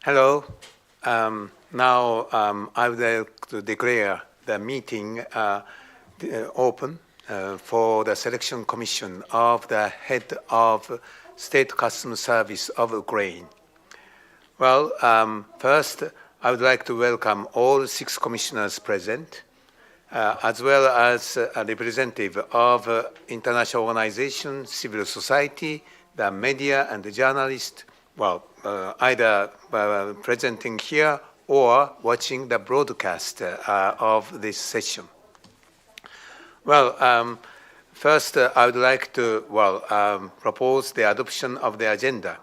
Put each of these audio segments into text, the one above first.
Hello. Now I would like to declare the meeting open for the selection commission of the head of State Customs Service of Ukraine. Well, first, I would like to welcome all 6 commissioners present, as well as a representative of international organizations, civil society, the media, and the journalists, either presenting here or watching the broadcast of this session. Well, first, I would like to propose the adoption of the agenda.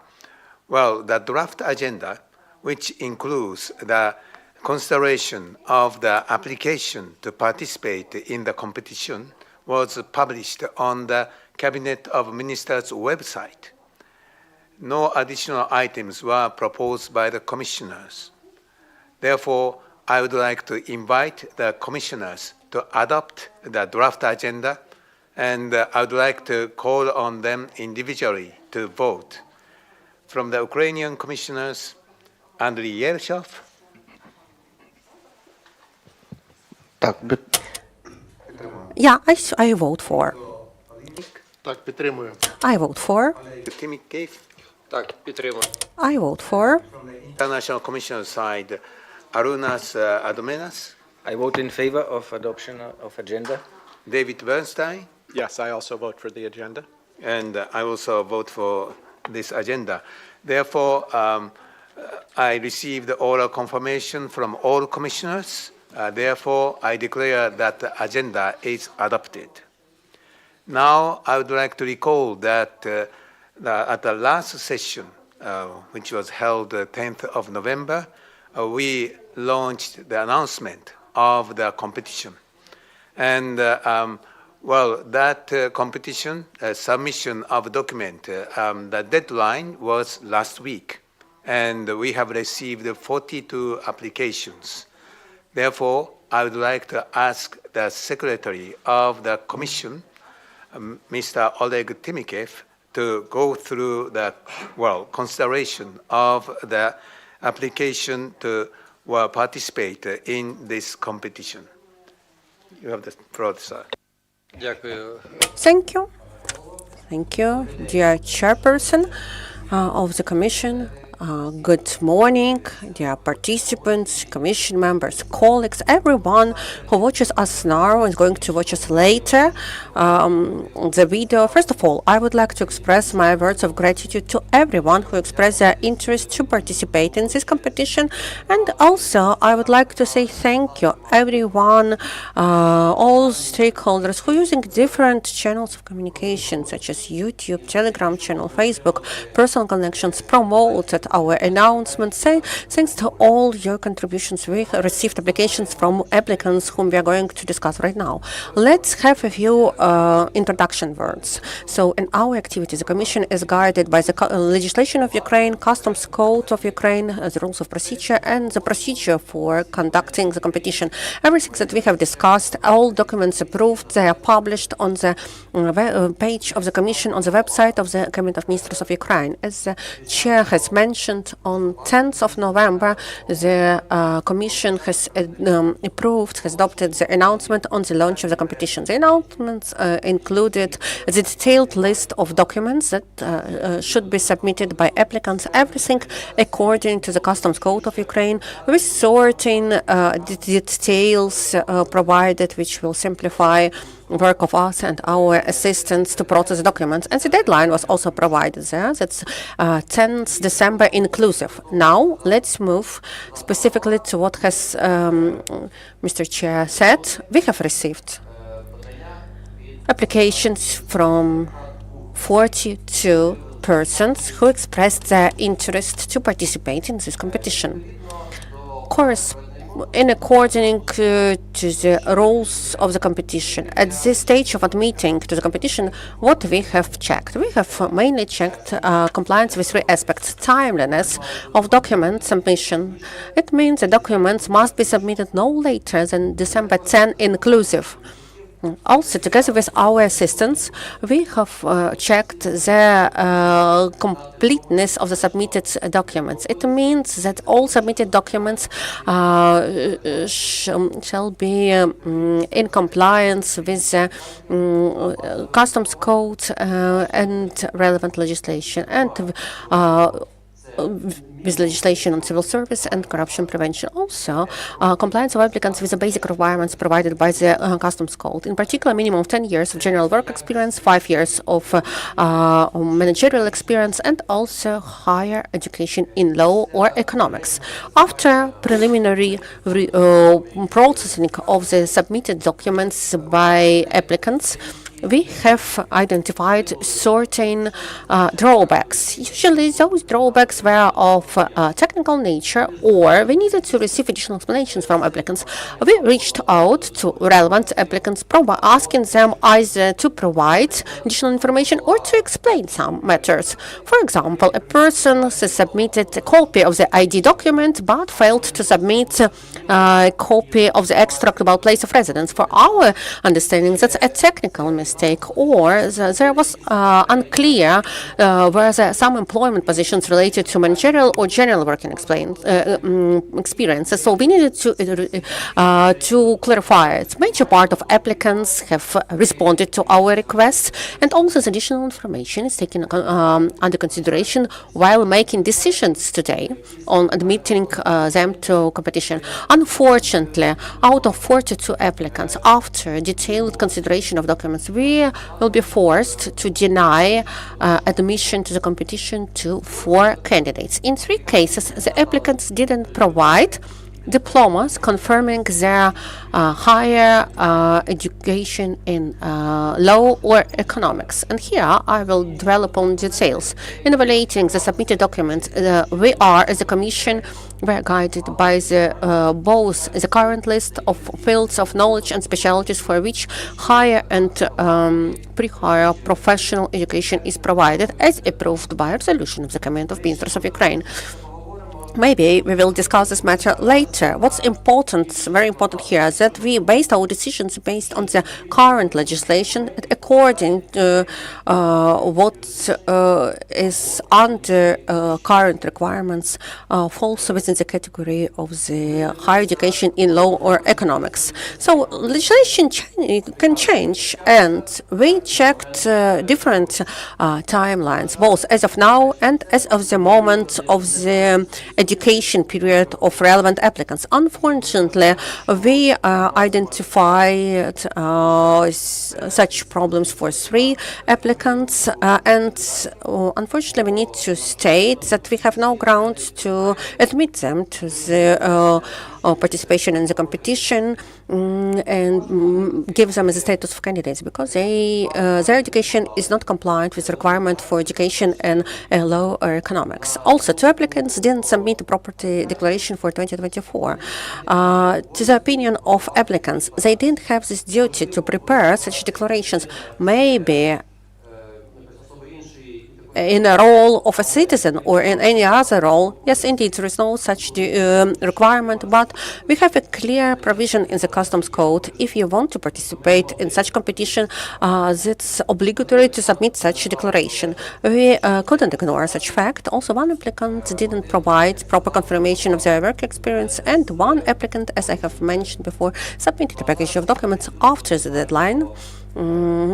Well, the draft agenda, which includes the consideration of the application to participate in the competition, was published on the Cabinet of Ministers website. No additional items were proposed by the commissioners. Therefore, I would like to invite the commissioners to adopt the draft agenda, and I would like to call on them individually to vote. From the Ukrainian commissioners, Andriy Yershov. Yeah, I vote for. I vote for. Timikev. I vote for. From the International Commission side, Arunas Adomenas. I vote in favor of adoption of agenda. David Bernstein. Yes, I also vote for the agenda. And I also vote for this agenda. Therefore, I received oral confirmation from all commissioners. Therefore, I declare that the agenda is adopted. Now, I would like to recall that at the last session, which was held 10th of November, we launched the announcement of the competition. And that competition, submission of document, the deadline was last week, and we have received 42 applications. Therefore, I would like to ask the Secretary of the Commission, Mr. Oleg Timikev, to go through the consideration of the application to participate in this competition. You have the floor, sir. Thank you. Thank you, dear Chairperson of the Commission. Good morning, dear participants, Commission members, colleagues, everyone who watches us now and is going to watch us later the video. First of all, I would like to express my words of gratitude to everyone who expressed their interest to participate in this competition. And also, I would like to say thank you, everyone, all stakeholders who are using different channels of communication, such as YouTube, Telegram channel, Facebook, personal connections, promoted our announcements. Thanks to all your contributions, we received applications from applicants whom we are going to discuss right now. Let's have a few introduction words. So in our activities, the Commission is guided by the legislation of Ukraine, Customs Code of Ukraine, the rules of procedure, and the procedure for conducting the competition. Everything that we have discussed, all documents approved, they are published on the page of the Commission on the website of the Cabinet of Ministers of Ukraine. As the Chair has mentioned, on 10th of November, the Commission has adopted the announcement on the launch of the competition. The announcements included the detailed list of documents that should be submitted by applicants, everything according to the Customs Code of Ukraine, with certain details provided, which will simplify work of us and our assistants to process documents. And the deadline was also provided there. That's 10th December inclusive. Now, let's move specifically to what has Mr. Chair said. We have received applications from 42 persons who expressed their interest to participate in this competition. In according to the rules of the competition, at this stage of admitting to the competition, what we have checked? We have mainly checked compliance with 3 aspects. Timeliness of document submission. It means the documents must be submitted no later than December 10 inclusive. Also, together with our assistants, we have checked the completeness of the submitted documents. It means that all submitted documents shall be in compliance with the customs code and relevant legislation, and with legislation on civil service and corruption prevention. Also, compliance of applicants with the basic requirements provided by the customs code. In particular, minimum of 10 years of general work experience, 5 years of managerial experience, and also higher education in law or economics. After preliminary processing of the submitted documents by applicants, we have identified certain drawbacks. Usually those drawbacks were of technical nature, or we needed to receive additional explanations from applicants. We reached out to relevant applicants, asking them either to provide additional information or to explain some matters. For example, a person submitted a copy of the ID document but failed to submit a copy of the extract about place of residence. For our understanding, that's a technical mistake, or there was unclear whether some employment positions related to managerial or general working experiences. So we needed to clarify it. Major part of applicants have responded to our requests, and also this additional information is taken under consideration while making decisions today on admitting them to competition. Unfortunately, out of 42 applicants, after detailed consideration of documents, we will be forced to deny admission to the competition to 4 candidates. In 3 cases, the applicants didn't provide diplomas confirming their higher education in law or economics. And here I will dwell upon details. In evaluating the submitted documents, we are, as a Commission, were guided by both the current list of fields of knowledge and specialties for which higher and pre-higher professional education is provided, as approved by a resolution of the Command of Ministers of Ukraine. Maybe we will discuss this matter later. What's important, very important here, is that we based our decisions based on the current legislation according to what is under current requirements, falls within the category of the higher education in law or economics. So legislation can change, and we checked different timelines, both as of now and as of the moment of the education period of relevant applicants. Unfortunately, we identified such problems for 3 applicants, and unfortunately we need to state that we have no grounds to admit them to the participation in the competition and give them the status of candidates, because their education is not compliant with the requirement for education in law or economics. Also, 2 applicants didn't submit a property declaration for 2024. To the opinion of applicants, they didn't have this duty to prepare such declarations. Maybe in a role of a citizen or in any other role, yes, indeed, there is no such requirement, but we have a clear provision in the Customs Code. If you want to participate in such competition, it's obligatory to submit such a declaration. We couldn't ignore such fact. Also, 1 applicant didn't provide proper confirmation of their work experience, and 1 applicant, as I have mentioned before, submitted a package of documents after the deadline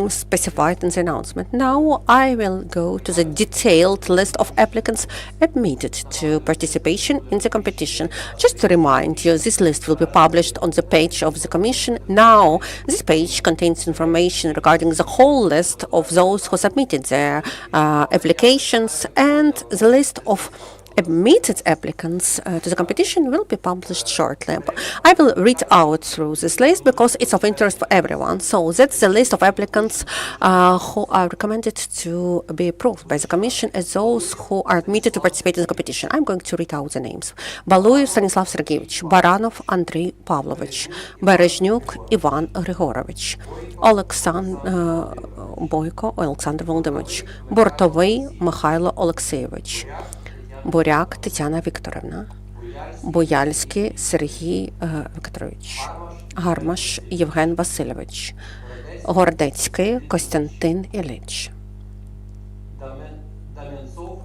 specified in the announcement. Now I will go to the detailed list of applicants admitted to participation in the competition. Just to remind you, this list will be published on the page of the Commission. Now, this page contains information regarding the whole list of those who submitted their applications, and the list of admitted applicants to the competition will be published shortly. I will read out through this list because it's of interest for everyone. So that's the list of applicants who are recommended to be approved by the Commission as those who are admitted to participate in the competition. I'm going to read out the names. Baluyev Stanislav Sergeyevich, Baranov Andrei Pavlovich, Berezhnuk Ivan Grigorovich, Boyko Alexander Volodymyrovich, Bortovy Mikhailo Alexeyevich, Буряк Тетяна Вікторівна, Бояльський Сергій Вікторович, Гармаш Євген Васильович, Гордецький Костянтин Ілліч.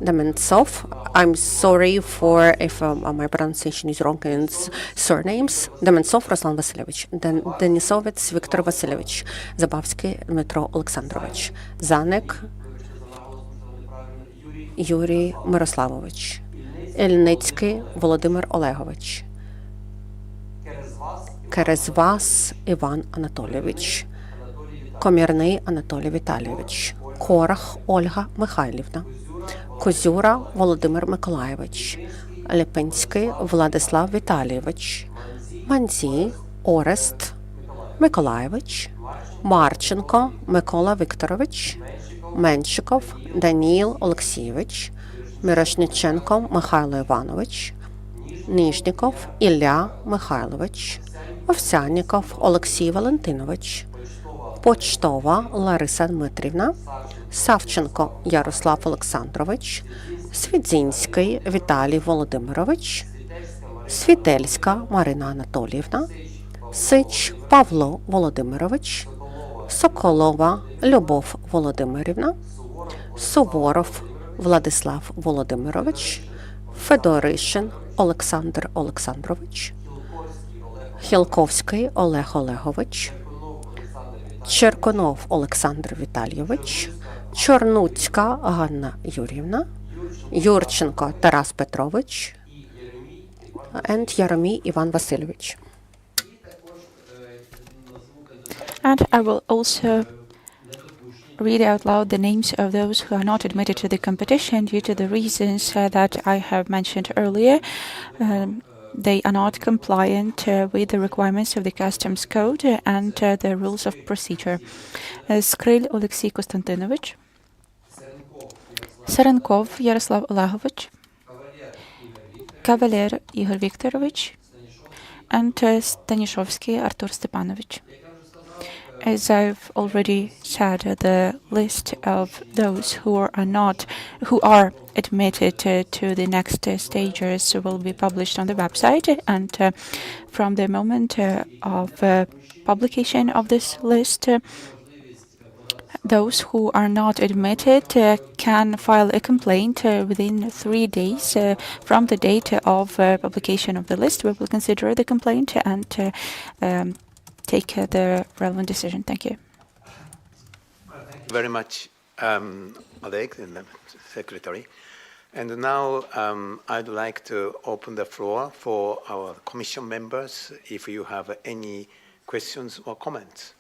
Деменцов. I'm sorry for if my pronunciation is wrong in surnames. Деменцов Руслан Васильович. Денісовець Віктор Васильович. Забавський Дмитро Олександрович. Заник Юрій Мирославович. Ільницький Володимир Олегович. Керезвас Іван Анатолійович. Комірний Анатолій Віталійович. Корах Ольга Михайлівна. Козюра Володимир Миколайович. Липинський Владислав Віталійович. Манзі Орест Миколайович. Марченко Микола Вікторович. Меншиков Даніїл Олексійович. Мирошниченко Михайло Іванович. Ніжніков Ілля Михайлович. Овсянніков Олексій Валентинович. Почтова Лариса Дмитрівна. Савченко Ярослав Олександрович. Свідзінський Віталій Володимирович. Світельська Марина Анатоліївна. Сич Павло Володимирович. Соколова Любов Володимирівна. Суворов Владислав Володимирович. Федоришин Олександр Олександрович. Хілковський Олег Олегович. Черкунов Олександр Віталійович. Чорнуцька Ганна Юрівна. Юрченко Тарас Петрович. And Яромій Іван Васильович. And I will also read out loud the names of those who are not admitted to the competition due to the reasons that I have mentioned earlier. They are not compliant with the requirements of the Customs Code and the rules of procedure. Скриль Олексій Костянтинович. Саренков Ярослав Олегович. Кавалєр Ігор Вікторович. And Станішовський Артур Степанович. As I've already said, the list of those who are admitted to the next stages will be published on the website, and from the moment of publication of this list, those who are not admitted can file a complaint within 3 days from the date of publication of the list. We will consider the complaint and take the relevant decision. Thank you. Very much, Oleg, the Secretary. And now I'd like to open the floor for our Commission members if you have any questions or comments.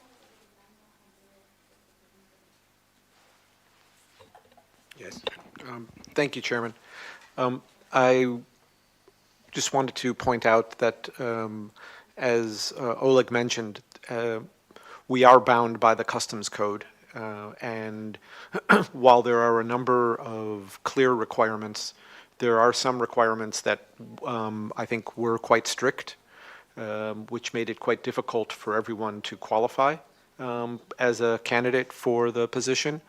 Yes. Thank you, Chairman. I just wanted to point out that as Oleg mentioned, we are bound by the Customs Code, and while there are a number of clear requirements, there are some requirements that I think were quite strict, which made it quite difficult for everyone to qualify as a candidate for the position.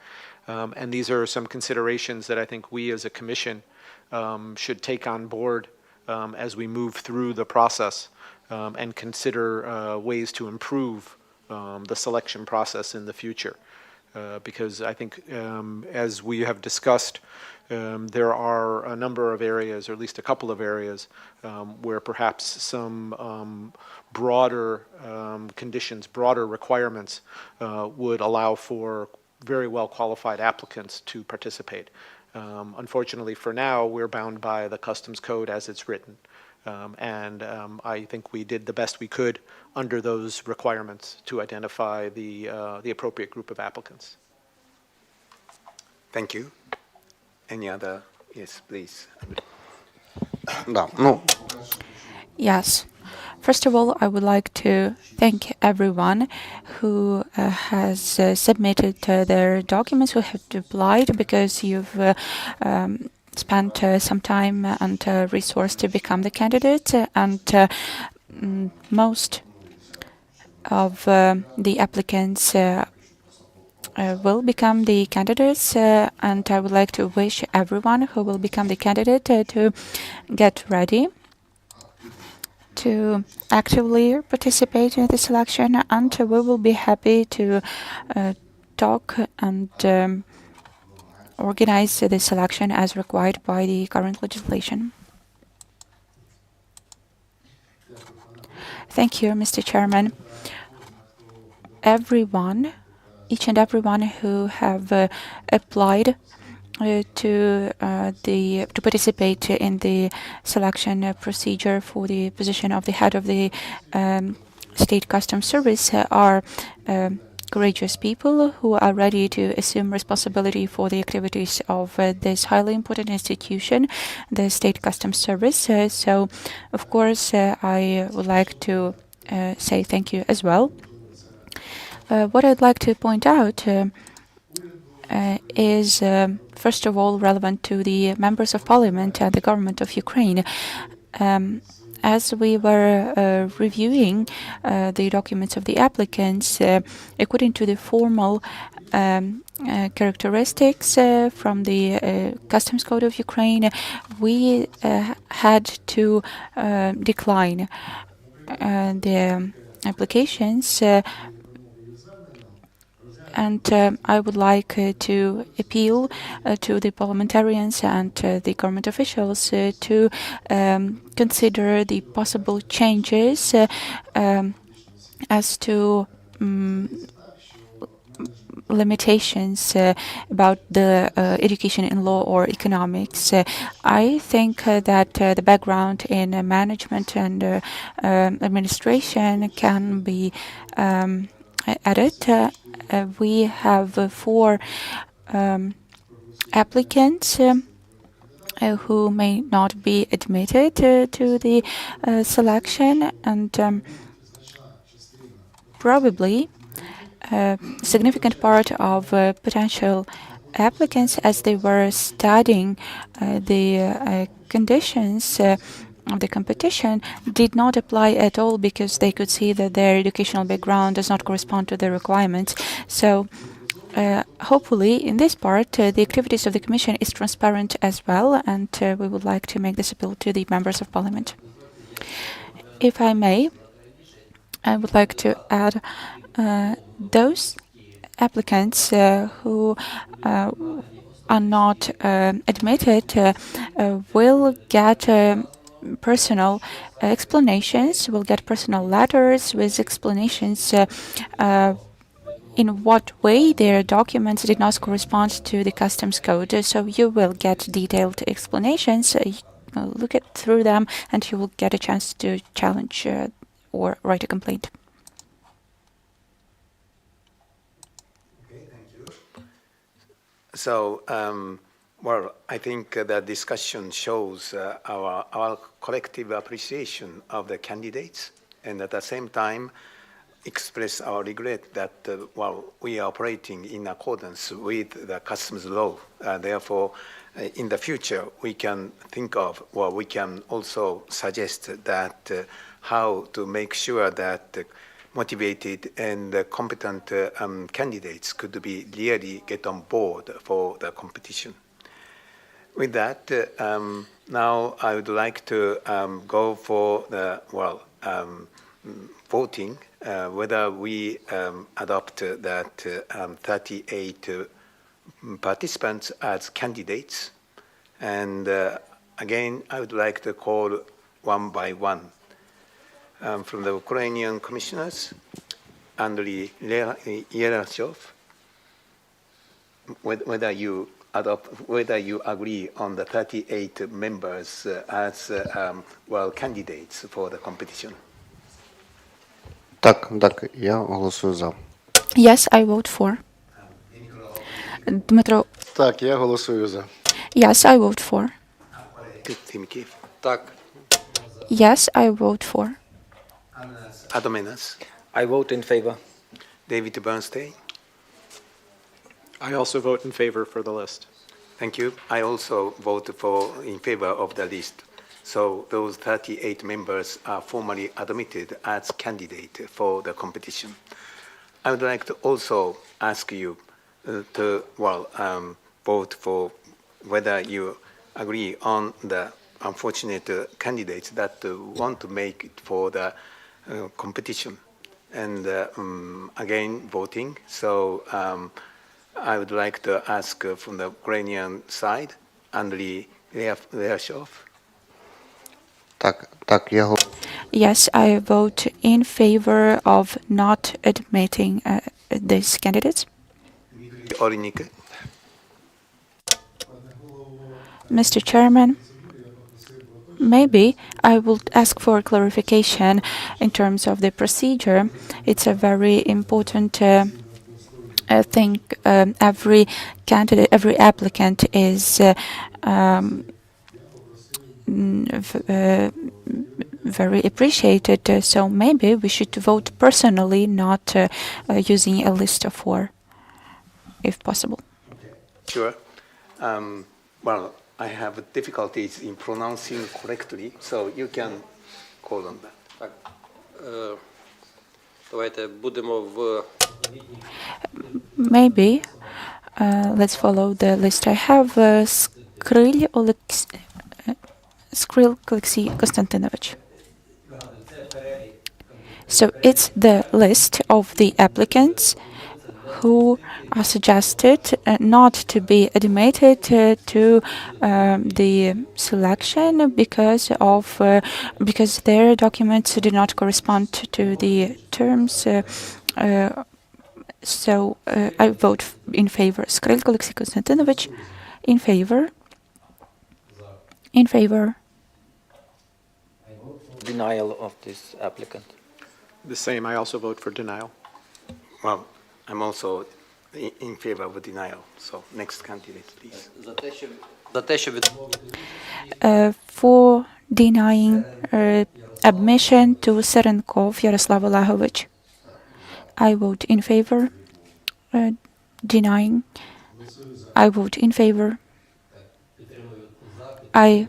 And these are some considerations that I think we as a Commission should take on board as we move through the process. And consider ways to improve the selection process in the future. Because I think, as we have discussed, there are a number of areas, or at least a couple of areas, where perhaps some broader conditions, broader requirements would allow for very well qualified applicants to participate. Unfortunately, for now, we're bound by the Customs Code as it's written. And I think we did the best we could under those requirements to identify the appropriate group of applicants. Thank you. Any other? Yes, please. Да, ну, Yes. First of all, I would like to thank everyone who has submitted their documents, who have applied, because you've spent some time and resource to become the candidate, and most of the applicants will become the candidates, and I would like to wish everyone who will become the candidate to get ready to actively participate in this election, and we will be happy to talk and organize this election as required by the current legislation. Thank you, Mr. Chairman. Each and everyone who have applied to participate in the selection procedure for the position of the head of the State Customs Service are courageous people who are ready to assume responsibility for the activities of this highly important institution, the State Customs Service. So, of course, I would like to say thank you as well. What I'd like to point out is, first of all, relevant to the members of parliament and the government of Ukraine. As we were reviewing the documents of the applicants, according to the formal characteristics from the Customs Code of Ukraine, we had to decline the applications. And I would like to appeal to the parliamentarians and the government officials to consider the possible changes as to limitations about the education in law or economics. I think that the background in management and administration can be added. We have 4 applicants who may not be admitted to the selection, and probably a significant part of potential applicants, as they were studying the conditions of the competition, did not apply at all because they could see that their educational background does not correspond to the requirements. So hopefully in this part the activities of the Commission is transparent as well, and we would like to make this appeal to the members of Parliament. If I may, I would like to add those applicants who are not admitted will get personal explanations, will get personal letters with explanations in what way their documents did not correspond to the customs code. So you will get detailed explanations, look through them, and you will get a chance to challenge or write a complaint. Okay, thank you. So, well, I think the discussion shows our collective appreciation of the candidates, and at the same time express our regret that while we are operating in accordance with the customs law, therefore in the future we can think of, well, we can also suggest that how to make sure that motivated and competent candidates could be really get on board for the competition. With that, now I would like to go for the, voting, whether we adopt that 38 participants as candidates. And again, I would like to call one by one. From the Ukrainian commissioners, Andriy Yerashov, whether you agree on the 38 members as candidates for the competition. Так, я голосую за. Yes, I vote for. Dmitro. Так, я голосую за. Yes, I vote for. Timkiv. Так. Yes, I vote for. Adomenas. I vote in favor. David Bernstein. I also vote in favor for the list. Thank you. I also vote in favor of the list. So those 38 members are formally admitted as candidates for the competition. I would like to also ask you to vote for whether you agree on the unfortunate candidates that want to make it for the competition and again voting. So I would like to ask from the Ukrainian side, Andriy Ryashov. Так, я Yes, I vote in favor of not admitting these candidates. Olinik. Mr. Chairman, maybe I would ask for clarification in terms of the procedure. It's a very important thing. Every candidate, every applicant is very appreciated. So maybe we should vote personally, not using a list of 4, if possible. Sure. Well, I have difficulties in pronouncing correctly, so you can call on that. Так, давайте будемо в Maybe let's follow the list. I have Skrill Alexei Konstantinovich. So it's the list of the applicants who are suggested not to be admitted to the selection because their documents do not correspond to the terms. So I vote in favor. Skrill Alexei Konstantinovich, in favor. In favor. denial of this applicant. The same, I also vote for denial. Well, I'm also in favor of denial. So next candidate, please. За те, що від For denying admission to Serenkov Yaroslav Olegovich. I vote in favor. Denying. I vote in favor. I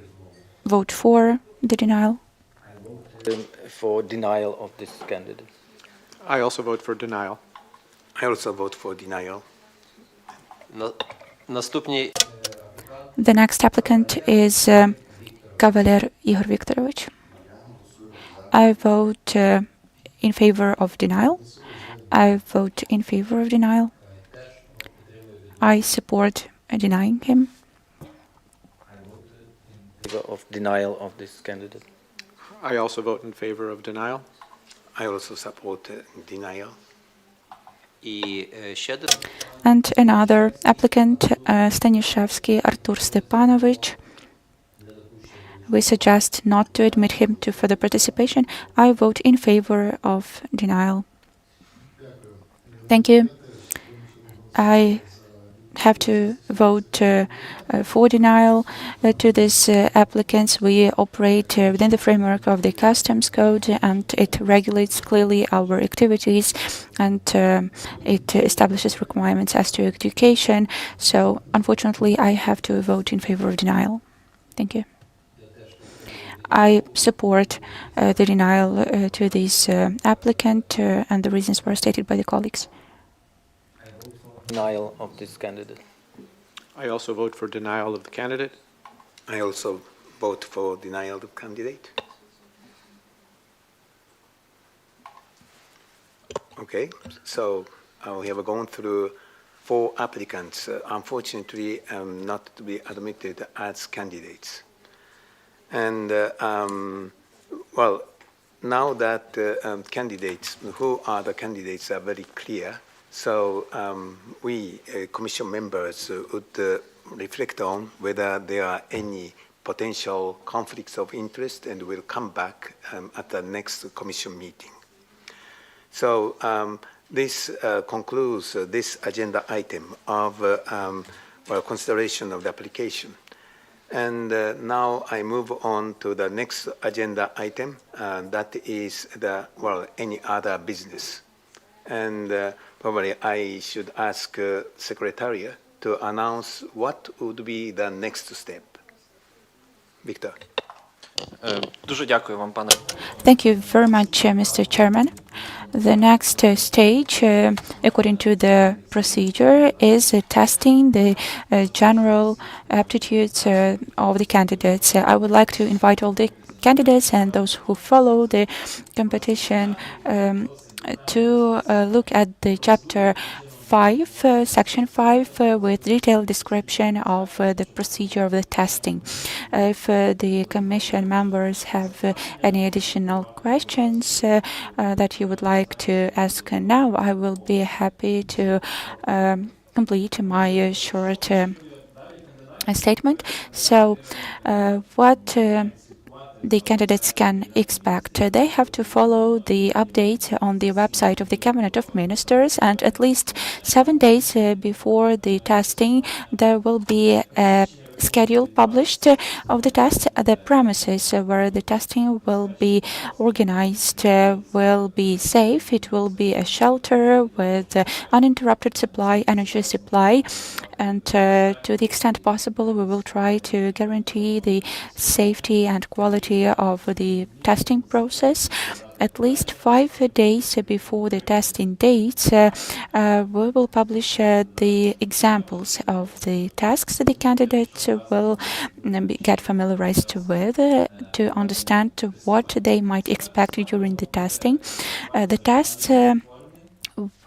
vote for the denial. for denial of this candidate. I also vote for denial. I also vote for denial. Наступні The next applicant is Kavaler Igor Viktorovich. I vote in favor of denial. I vote in favor of denial. I support denying him. of denial of this candidate. I also vote in favor of denial. I also support denial. І ще And another applicant, Stanishevsky Artur Stepanovich. We suggest not to admit him to further participation. I vote in favor of denial. Thank you. I have to vote for denial to these applicants. We operate within the framework of the customs code, and it regulates clearly our activities, and it establishes requirements as to education. So, unfortunately, I have to vote in favor of denial. Thank you. I support the denial to this applicant, and the reasons were stated by the colleagues. denial of this candidate. I also vote for denial of the candidate. I also vote for denial of candidate. Okay, so we have gone through 4 applicants, unfortunately not to be admitted as candidates. And well, now that candidates, who are the candidates are very clear, so we, Commission members, would reflect on whether there are any potential conflicts of interest, and we'll come back at the next Commission meeting. So this concludes this agenda item of consideration of the application. And now I move on to the next agenda item, that is any other business. And probably I should ask Secretariat to announce what would be the next step. Victor. Дуже дякую вам, пане. Thank you very much, Mr. Chairman. The next stage, according to the procedure, is testing the general aptitudes of the candidates. I would like to invite all the candidates and those who follow the competition to look at the chapter 5, section 5, with detailed description of the procedure of the testing. If the commission members have any additional questions that you would like to ask now, I will be happy to complete my short statement. So, what the candidates can expect. They have to follow the updates on the website of the Cabinet of Ministers, and at least 7 days before the testing, there will be a schedule published of the test. The premises where the testing will be organized will be safe. It will be a shelter with uninterrupted supply, energy supply, and to the extent possible, we will try to guarantee the safety and quality of the testing process. At least 5 days before the testing dates, we will publish the examples of the tasks the candidates will get familiarized with to understand what they might expect during the testing. The tests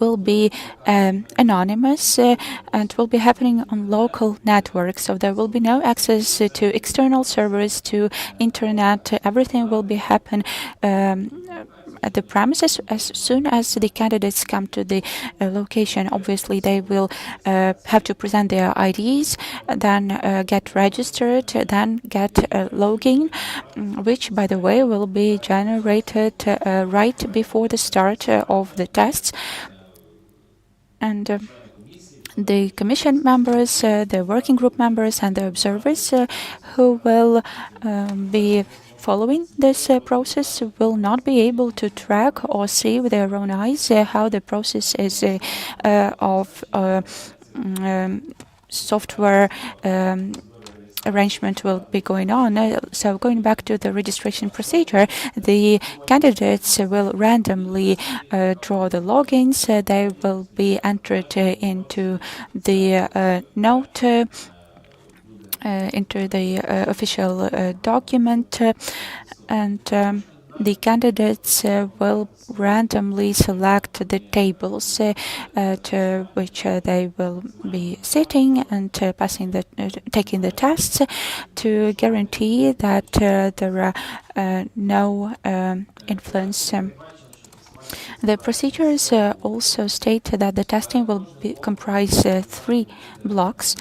will be anonymous and will be happening on local networks, so there will be no access to external servers, to internet. Everything will be happen at the premises. As soon as the candidates come to the location, obviously they will have to present their IDs, then get registered, then get a login, which, by the way, will be generated right before the start of the tests. And the commission members, the working group members, and the observers who will be following this process will not be able to track or see with their own eyes how the process is of software arrangement will be going on. So going back to the registration procedure, the candidates will randomly draw the logins. They will be entered into the note, into the official document, and the candidates will randomly select the tables to which they will be sitting and taking the tests to guarantee that there are no influence. The procedures also state that the testing will comprise 3 blocks.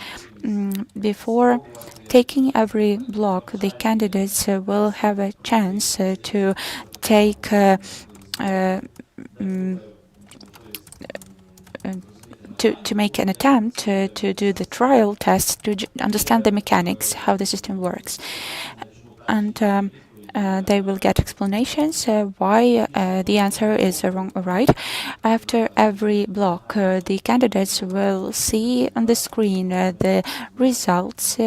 Before taking every block, the candidates will have a chance to take to make an attempt to do the trial test to understand the mechanics, how the system works, and they will get explanations why the answer is wrong or right. After every block, the candidates will see on the screen the results.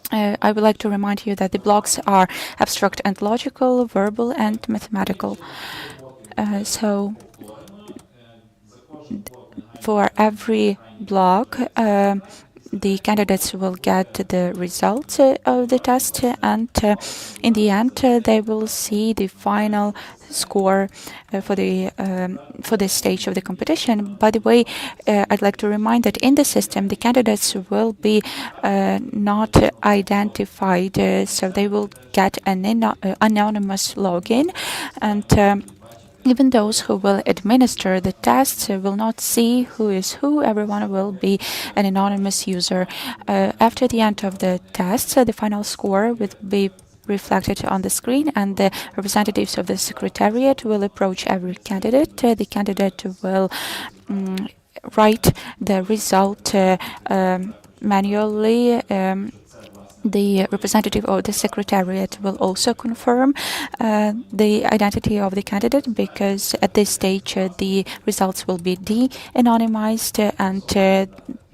I would like to remind you that the blocks are abstract and logical, verbal and mathematical. So for every block, the candidates will get the results of the test, and in the end, they will see the final score for this stage of the competition. By the way, I'd like to remind that in the system, the candidates will be not identified, so they will get an anonymous login, and even those who will administer the tests will not see who is who. Everyone will be an anonymous user. After the end of the tests, the final score will be reflected on the screen, and the representatives of the Secretariat will approach every candidate. The candidate will write the result manually. The representative of the Secretariat will also confirm the identity of the candidate, because at this stage the results will be de-anonymized, and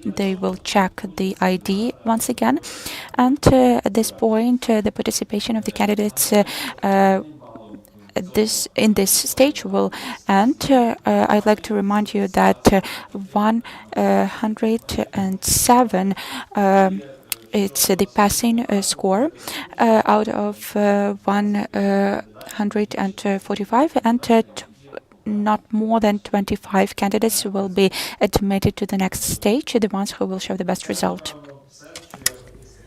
they will check the ID once again. And at this point, the participation of the candidates in this stage will end. I'd like to remind you that 107 it's the passing score out of 145, and not more than 25 candidates will be admitted to the next stage, the ones who will show the best result.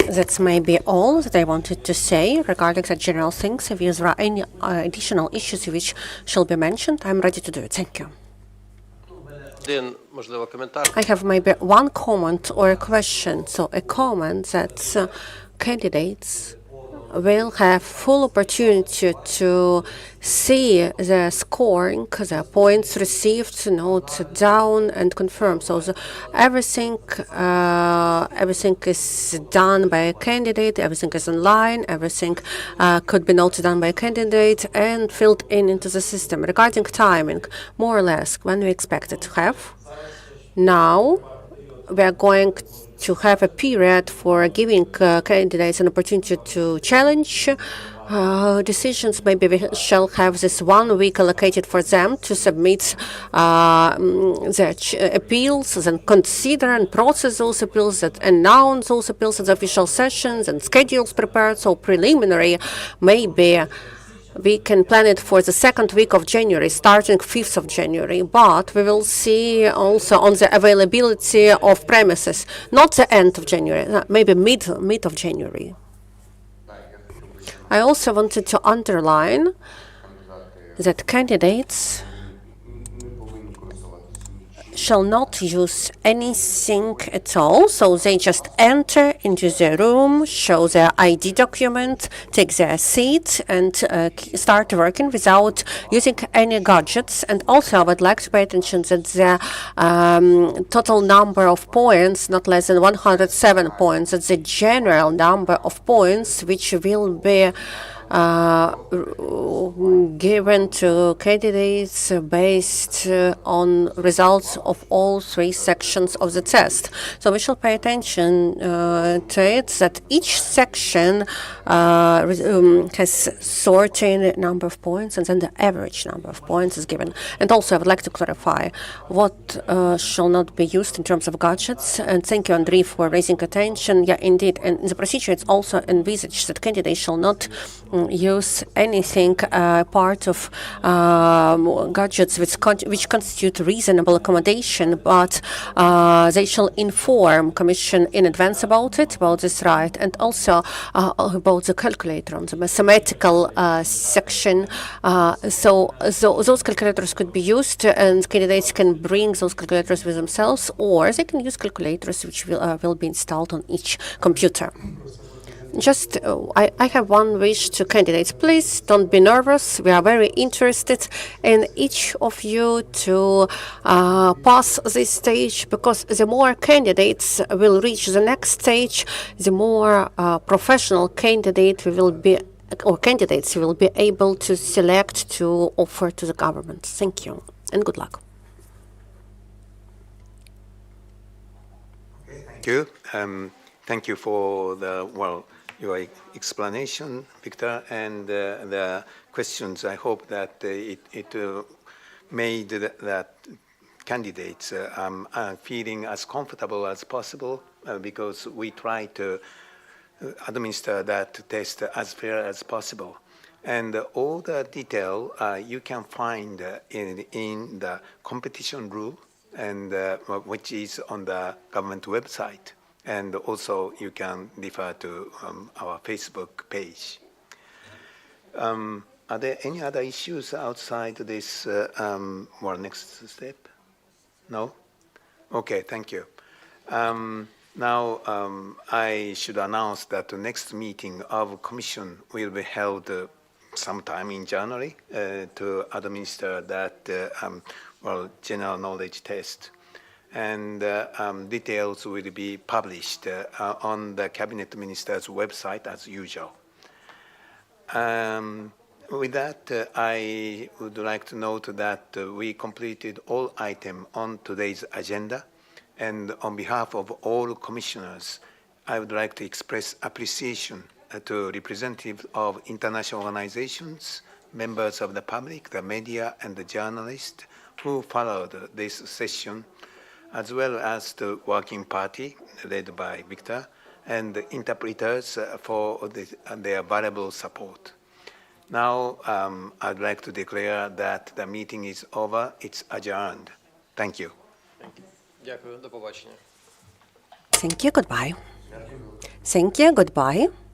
That's maybe all that I wanted to say regarding the general things. If there are any additional issues which shall be mentioned, I'm ready to do it. Thank you. I have maybe one comment or a question. So a comment that candidates will have full opportunity to see the scoring, the points received, note down and confirm. So everything is done by a candidate, everything is online, everything could be noted down by a candidate and filled into the system. Regarding timing, more or less, when we expect it to have. Now, we are going to have a period for giving candidates an opportunity to challenge decisions. Maybe we shall have this 1 week allocated for them to submit their appeals and consider and process those appeals, that announce those appeals at the official sessions and schedules prepared. So preliminary, maybe we can plan it for the 2nd week of January, starting 5th of January, but we will see also on the availability of premises, not the end of January, maybe mid of January. I also wanted to underline that candidates shall not use anything at all. So they just enter into the room, show their ID document, take their seat, and start working without using any gadgets. And also, I would like to pay attention that the total number of points, not less than 107 points, that's the general number of points which will be given to candidates based on results of all 3 sections of the test. So we shall pay attention to it, that each section has certain number of points, and then the average number of points is given. And also, I would like to clarify what shall not be used in terms of gadgets. And thank you, Andriy, for raising attention. Yeah, indeed. And in the procedure, it's also envisaged that candidates shall not use anything part of gadgets which constitute reasonable accommodation, but they shall inform Commission in advance about this right, and also about the calculator on the mathematical section. So those calculators could be used, and candidates can bring those calculators with themselves, or they can use calculators which will be installed on each computer. Just, I have one wish to candidates. Please don't be nervous. We are very interested in each of you to pass this stage, because the more candidates will reach the next stage, the more professional candidate we will be, or candidates will be able to select to offer to the government. Thank you and good luck. Thank you. Thank you for your explanation, Victor, and the questions. I hope that it made that candidates are feeling as comfortable as possible, because we try to administer that test as fair as possible. And all the detail you can find in the competition rule, and which is on the government website. And also, you can refer to our Facebook page. Are there any other issues outside this next step? No? Okay, thank you. Now, I should announce that the next meeting of Commission will be held sometime in January to administer that general knowledge test. And details will be published on the Cabinet Minister's website as usual. With that, I would like to note that we completed all items on today's agenda, And on behalf of all commissioners, I would like to express appreciation to representatives of international organizations, members of the public, the media, and the journalists who followed this session, as well as the working party led by Victor, and the interpreters for their valuable support. Now, I'd like to declare that the meeting is over. It's adjourned. Thank you. Дякую, до побачення. Thank you. Goodbye. Thank you. Goodbye.